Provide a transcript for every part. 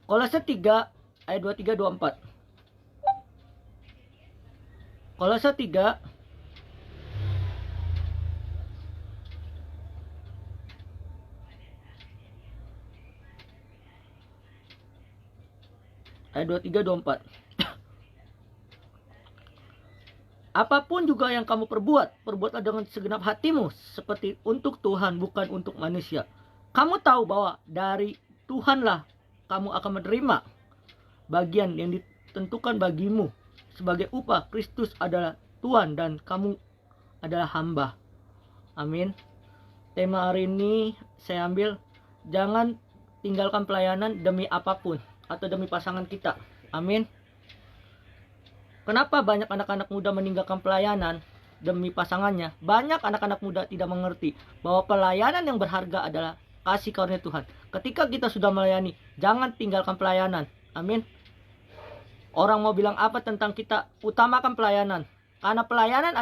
Kolose 3 ayat 23-24. Kolose 3 ayat 23-24. Apapun juga yang kamu perbuatlah dengan segenap hatimu, seperti untuk Tuhan, bukan untuk manusia. Kamu tahu bahwa dari Tuhanlah kamu akan menerima bagian yang ditentukan bagimu. Sebagai upah, Kristus adalah Tuhan dan kamu adalah hamba. Amin. Tema hari ini saya ambil, jangan tinggalkan pelayanan demi apapun atau demi pasangan kita. Amin. Kenapa banyak anak-anak muda meninggalkan pelayanan demi pasangannya? Banyak anak-anak muda tidak mengerti bahwa pelayanan yang berharga adalah kasih karunia Tuhan. Ketika kita sudah melayani, jangan tinggalkan pelayanan. Amin. Orang mau bilang apa tentang kita, utamakan pelayanan. Karena pelayanan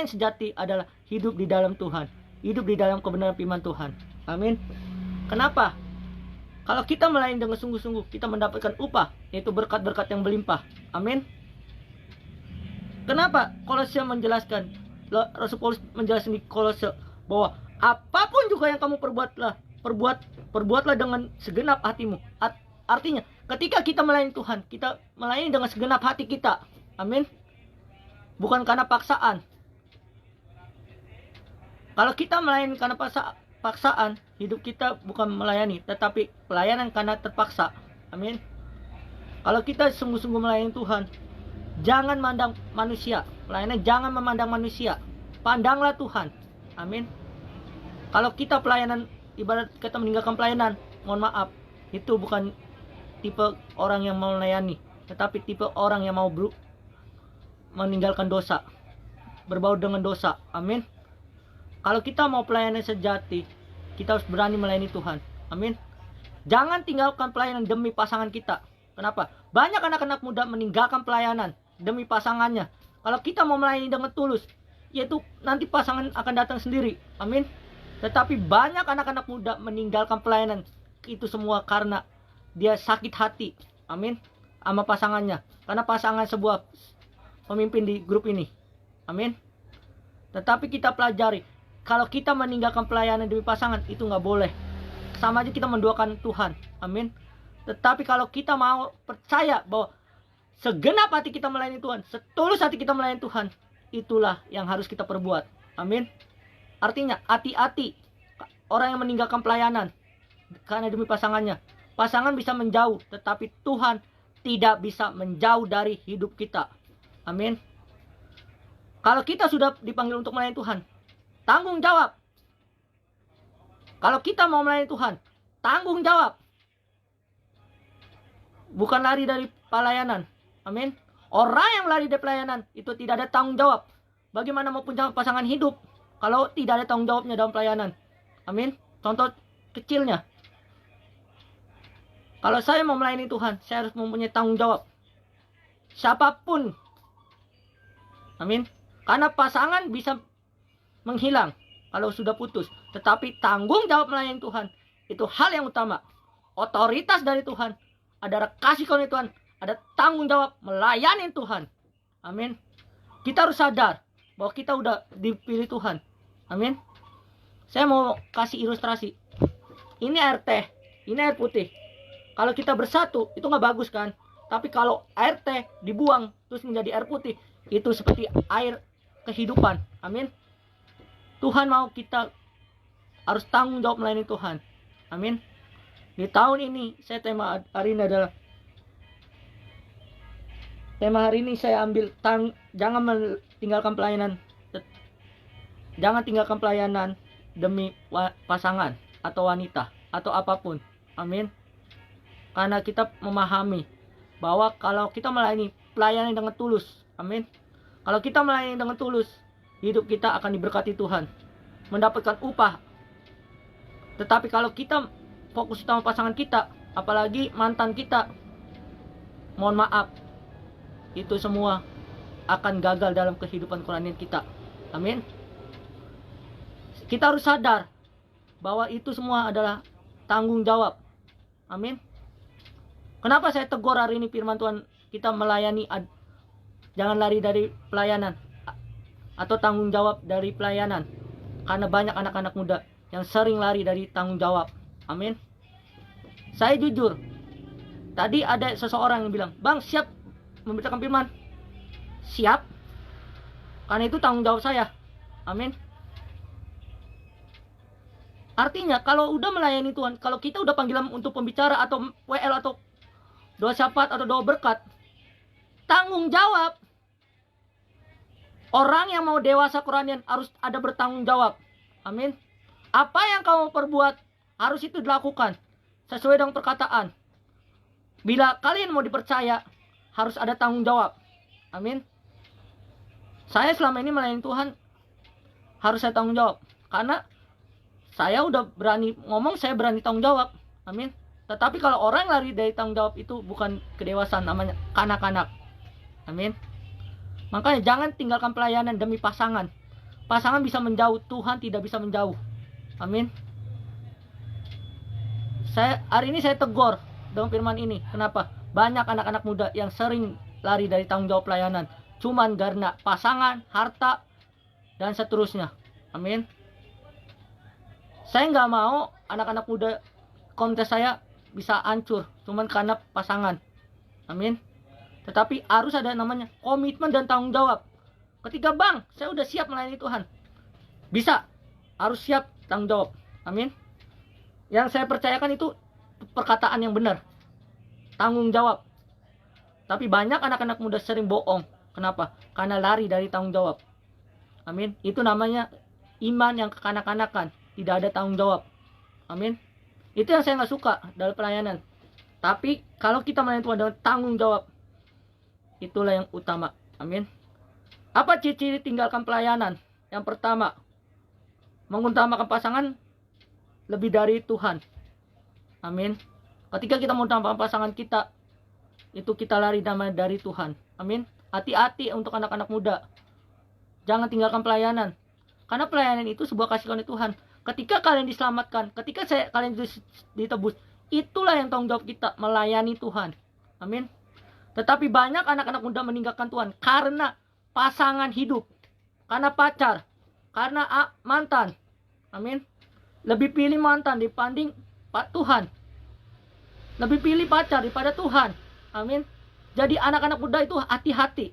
yang sejati adalah hidup di dalam Tuhan, hidup di dalam kebenaran firman Tuhan. Amin. Kenapa? Kalau kita melayani dengan sungguh-sungguh, kita mendapatkan upah, yaitu berkat-berkat yang berlimpah. Amin. Kenapa Kolose menjelaskan, Rasul Paulus menjelaskan di Kolose bahwa apapun juga yang kamu perbuatlah dengan segenap hatimu. Artinya, ketika kita melayani Tuhan, kita melayani dengan segenap hati kita. Amin. Bukan karena paksaan. Kalau kita melayani karena paksaan, hidup kita bukan melayani, tetapi pelayanan karena terpaksa. Amin. Kalau kita sungguh-sungguh melayani Tuhan, jangan mandang manusia. Pelayanan jangan memandang manusia. Pandanglah Tuhan. Amin. Kalau kita pelayanan, ibarat kita meninggalkan pelayanan, mohon maaf, itu bukan tipe orang yang mau melayani, tetapi tipe orang yang mau meninggalkan dosa, berbau dengan dosa. Amin. Kalau kita mau pelayanan sejati, kita harus berani melayani Tuhan. Amin. Jangan tinggalkan pelayanan demi pasangan kita. Kenapa? Banyak anak-anak muda meninggalkan pelayanan demi pasangannya. Kalau kita mau melayani dengan tulus, yaitu nanti pasangan akan datang sendiri. Amin. Tetapi banyak anak-anak muda meninggalkan pelayanan, itu semua karena dia sakit hati. Amin. Sama pasangannya, karena pasangan sebuah pemimpin di grup ini. Amin. Tetapi kita pelajari, kalau kita meninggalkan pelayanan demi pasangan, itu nggak boleh. Sama aja kita menduakan Tuhan. Amin. Tetapi kalau kita mau percaya bahwa segenap hati kita melayani Tuhan, setulus hati kita melayani Tuhan, itulah yang harus kita perbuat. Amin. Artinya, hati-hati orang yang meninggalkan pelayanan karena demi pasangannya. Pasangan bisa menjauh, tetapi Tuhan tidak bisa menjauh dari hidup kita. Amin. Kalau kita sudah dipanggil untuk melayani Tuhan, tanggung jawab. Kalau kita mau melayani Tuhan, tanggung jawab. Bukan lari dari pelayanan. Amin. Orang yang lari dari pelayanan itu tidak ada tanggung jawab. Bagaimana mau punya pasangan hidup kalau tidak ada tanggung jawabnya dalam pelayanan? Amin. Contoh kecilnya, kalau saya mau melayani Tuhan, saya harus mempunyai tanggung jawab. Siapapun. Amin. Karena pasangan bisa menghilang kalau sudah putus. Tetapi tanggung jawab melayani Tuhan, itu hal yang utama. Otoritas dari Tuhan, ada kasih karunia Tuhan, ada tanggung jawab melayani Tuhan. Amin. Kita harus sadar bahwa kita udah dipilih Tuhan. Amin. Saya mau kasih ilustrasi. Ini air teh, ini air putih. Kalau kita bersatu, itu nggak bagus kan? Tapi kalau air teh dibuang terus menjadi air putih, itu seperti air kehidupan. Amin. Tuhan mau kita harus tanggung jawab melayani Tuhan. Amin. Di tahun ini, tema hari ini saya ambil jangan meninggalkan pelayanan. Jangan tinggalkan pelayanan demi pasangan atau wanita atau apapun. Amin. Karena kita memahami bahwa kalau kita melayani pelayanan dengan tulus, amin. Kalau kita melayani dengan tulus, hidup kita akan diberkati Tuhan, mendapatkan upah. Tetapi kalau kita fokus sama pasangan kita, apalagi mantan kita, mohon maaf, itu semua akan gagal dalam kehidupan kerohanian kita. Amin. Kita harus sadar bahwa itu semua adalah tanggung jawab. Amin. Kenapa saya tegur hari ini firman Tuhan kita melayani, jangan lari dari pelayanan atau tanggung jawab dari pelayanan. Karena banyak anak-anak muda yang sering lari dari tanggung jawab. Amin. Saya jujur, tadi ada seseorang yang bilang, "Bang, siap memberitakan firman?" Siap. Karena itu tanggung jawab saya. Amin. Artinya kalau udah melayani Tuhan, kalau kita udah panggilan untuk pembicara atau WL atau doa syafaat atau doa berkat, tanggung jawab. Orang yang mau dewasa kerohanian harus ada bertanggung jawab. Amin. Apa yang kamu perbuat harus itu dilakukan sesuai dengan perkataan. Bila kalian mau dipercaya, harus ada tanggung jawab. Amin. Saya selama ini melayani Tuhan harus saya tanggung jawab. Karena saya udah berani ngomong, saya berani tanggung jawab. Amin. Tetapi kalau orang lari dari tanggung jawab itu bukan kedewasaan, namanya kanak-kanak. Amin. Makanya jangan tinggalkan pelayanan demi pasangan. Pasangan bisa menjauh, Tuhan tidak bisa menjauh. Amin. Hari ini saya tegur dengan firman ini. Kenapa? Banyak anak-anak muda yang sering lari dari tanggung jawab pelayanan. Cuman karena pasangan, harta, dan seterusnya. Amin. Saya nggak mau anak-anak muda kontes saya bisa hancur cuman karena pasangan. Amin. Tetapi harus ada namanya komitmen dan tanggung jawab. Ketika bang, saya udah siap melayani Tuhan. Bisa. Harus siap tanggung jawab. Amin. Yang saya percayakan itu perkataan yang benar. Tanggung jawab. Tapi banyak anak-anak muda sering bohong. Kenapa? Karena lari dari tanggung jawab. Amin. Itu namanya iman yang kekanak-kanakan. Tidak ada tanggung jawab. Amin. Itu yang saya nggak suka dalam pelayanan. Tapi kalau kita melayani Tuhan dengan tanggung jawab, itulah yang utama. Amin. Apa ciri-ciri tinggalkan pelayanan? Yang pertama, mengutamakan pasangan lebih dari Tuhan. Amin. Ketika kita mengutamakan pasangan kita, itu kita lari dari Tuhan. Amin. Hati-hati untuk anak-anak muda. Jangan tinggalkan pelayanan. Karena pelayanan itu sebuah kasih karunia Tuhan. Ketika kalian diselamatkan, ketika kalian ditebus, itulah yang tanggung jawab kita, melayani Tuhan. Amin. Tetapi banyak anak-anak muda meninggalkan Tuhan karena pasangan hidup, karena pacar, karena mantan. Amin. Lebih pilih mantan dibanding Tuhan. Lebih pilih pacar daripada Tuhan. Amin. Jadi anak-anak muda itu hati-hati.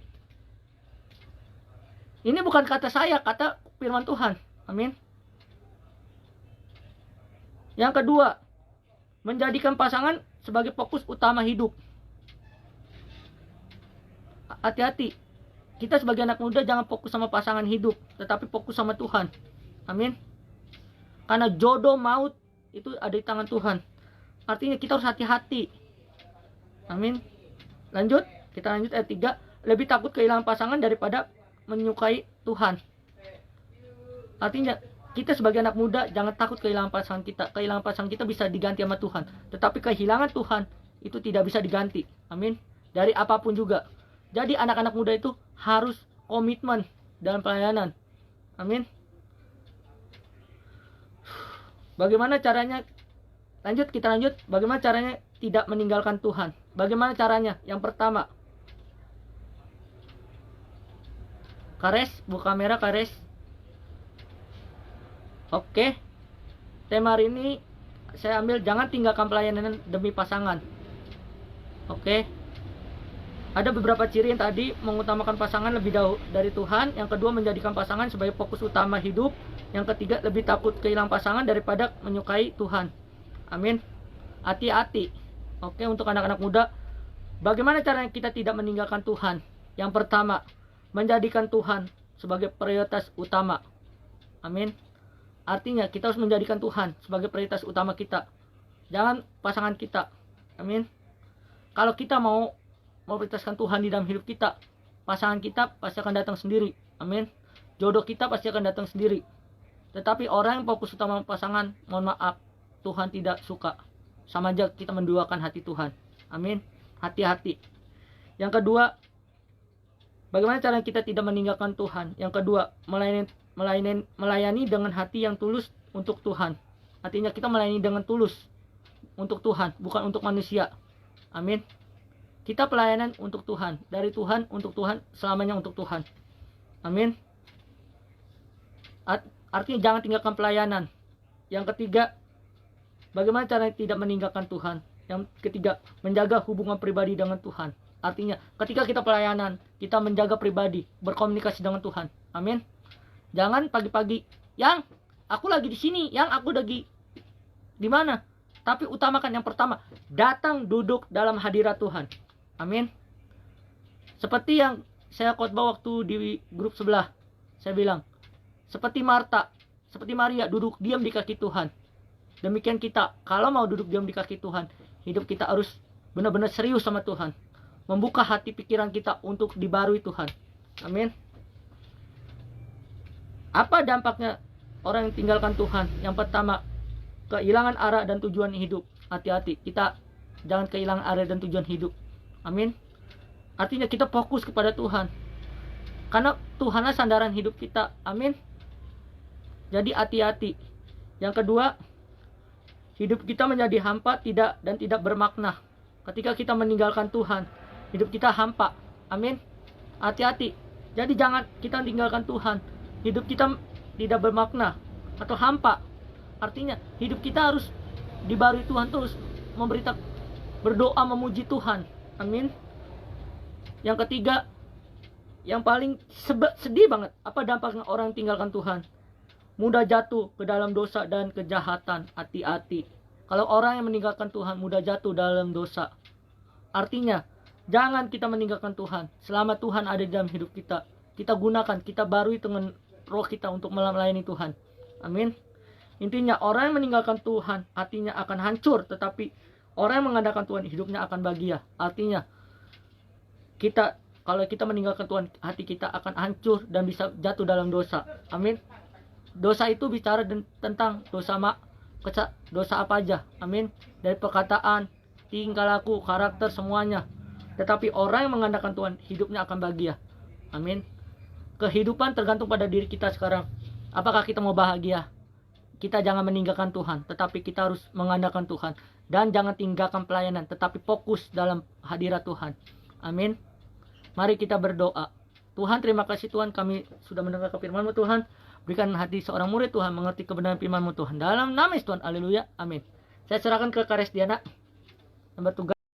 Ini bukan kata saya, kata firman Tuhan. Amin. Yang kedua, menjadikan pasangan sebagai fokus utama hidup. Hati-hati. Kita sebagai anak muda jangan fokus sama pasangan hidup, tetapi fokus sama Tuhan. Amin. Karena jodoh maut itu ada di tangan Tuhan. Artinya kita harus hati-hati. Amin. Lanjut, kita lanjut ayat 3. Lebih takut kehilangan pasangan daripada menyukai Tuhan. Artinya kita sebagai anak muda jangan takut kehilangan pasangan kita. Kehilangan pasangan kita bisa diganti sama Tuhan. Tetapi kehilangan Tuhan itu tidak bisa diganti. Amin. Dari apapun juga. Jadi anak-anak muda itu harus komitmen dalam pelayanan. Amin. Bagaimana caranya? Lanjut, kita lanjut. Bagaimana caranya tidak meninggalkan Tuhan? Bagaimana caranya? Yang pertama, Kares, buka kamera Kares. Oke. Tema hari ini saya ambil jangan tinggalkan pelayanan demi pasangan. Oke. Ada beberapa ciri yang tadi, mengutamakan pasangan lebih jauh dari Tuhan. Yang kedua, menjadikan pasangan sebagai fokus utama hidup. Yang ketiga, lebih takut kehilangan pasangan daripada menyukai Tuhan. Amin. Hati-hati. Oke, untuk anak-anak muda, bagaimana caranya kita tidak meninggalkan Tuhan? Yang pertama, menjadikan Tuhan sebagai prioritas utama. Amin. Artinya kita harus menjadikan Tuhan sebagai prioritas utama kita. Jangan pasangan kita. Amin. Kalau kita mau prioritaskan Tuhan di dalam hidup kita, pasangan kita pasti akan datang sendiri. Amin. Jodoh kita pasti akan datang sendiri. Tetapi orang yang fokus utama pasangan, mohon maaf, Tuhan tidak suka. Sama aja kita menduakan hati Tuhan. Amin. Hati-hati. Yang kedua, bagaimana cara kita tidak meninggalkan Tuhan? Yang kedua, melayani dengan hati yang tulus untuk Tuhan. Artinya kita melayani dengan tulus untuk Tuhan, bukan untuk manusia. Amin. Kita pelayanan untuk Tuhan, dari Tuhan untuk Tuhan, selamanya untuk Tuhan. Amin. Artinya jangan tinggalkan pelayanan. Yang ketiga, bagaimana cara tidak meninggalkan Tuhan? Yang ketiga, menjaga hubungan pribadi dengan Tuhan. Artinya, ketika kita pelayanan, kita menjaga pribadi, berkomunikasi dengan Tuhan. Amin. Jangan pagi-pagi, yang aku lagi di sini, yang aku lagi di mana? Tapi utamakan yang pertama, datang duduk dalam hadirat Tuhan. Amin. Seperti yang saya khotbah waktu di grup sebelah, saya bilang, seperti Marta, seperti Maria, duduk diam di kaki Tuhan. Demikian kita, kalau mau duduk diam di kaki Tuhan, hidup kita harus benar-benar serius sama Tuhan. Membuka hati pikiran kita untuk dibarui Tuhan. Amin. Apa dampaknya orang yang tinggalkan Tuhan? Yang pertama, kehilangan arah dan tujuan hidup. Hati-hati, kita jangan kehilangan arah dan tujuan hidup. Amin. Artinya kita fokus kepada Tuhan. Karena Tuhanlah sandaran hidup kita. Amin. Jadi hati-hati. Yang kedua, hidup kita menjadi hampa dan tidak bermakna. Ketika kita meninggalkan Tuhan, hidup kita hampa. Amin. Hati-hati. Jadi jangan kita tinggalkan Tuhan, hidup kita tidak bermakna atau hampa. Artinya hidup kita harus dibarui Tuhan terus, berdoa memuji Tuhan. Amin. Yang ketiga, yang paling sedih banget, apa dampaknya orang tinggalkan Tuhan? Mudah jatuh ke dalam dosa dan kejahatan. Hati-hati. Kalau orang yang meninggalkan Tuhan mudah jatuh dalam dosa. Artinya, jangan kita meninggalkan Tuhan. Selama Tuhan ada di dalam hidup kita, kita gunakan, kita barui dengan roh kita untuk melayani Tuhan. Amin. Intinya, orang yang meninggalkan Tuhan hatinya akan hancur, tetapi orang yang mengandalkan Tuhan hidupnya akan bahagia. Artinya, kalau kita meninggalkan Tuhan, hati kita akan hancur dan bisa jatuh dalam dosa. Amin. Dosa itu bicara tentang dosa apa aja. Amin. Dari perkataan, tingkah laku, karakter, semuanya. Tetapi orang yang mengandalkan Tuhan, hidupnya akan bahagia. Amin. Kehidupan tergantung pada diri kita sekarang. Apakah kita mau bahagia? Kita jangan meninggalkan Tuhan, tetapi kita harus mengandalkan Tuhan. Dan jangan tinggalkan pelayanan, tetapi fokus dalam hadirat Tuhan. Amin. Mari kita berdoa. Tuhan, terima kasih Tuhan, kami sudah mendengar firman-Mu Tuhan. Berikan hati seorang murid Tuhan mengerti kebenaran firman-Mu Tuhan. Dalam nama Yesus Tuhan, haleluya, amin. Saya serahkan ke Kares Diana, yang bertugas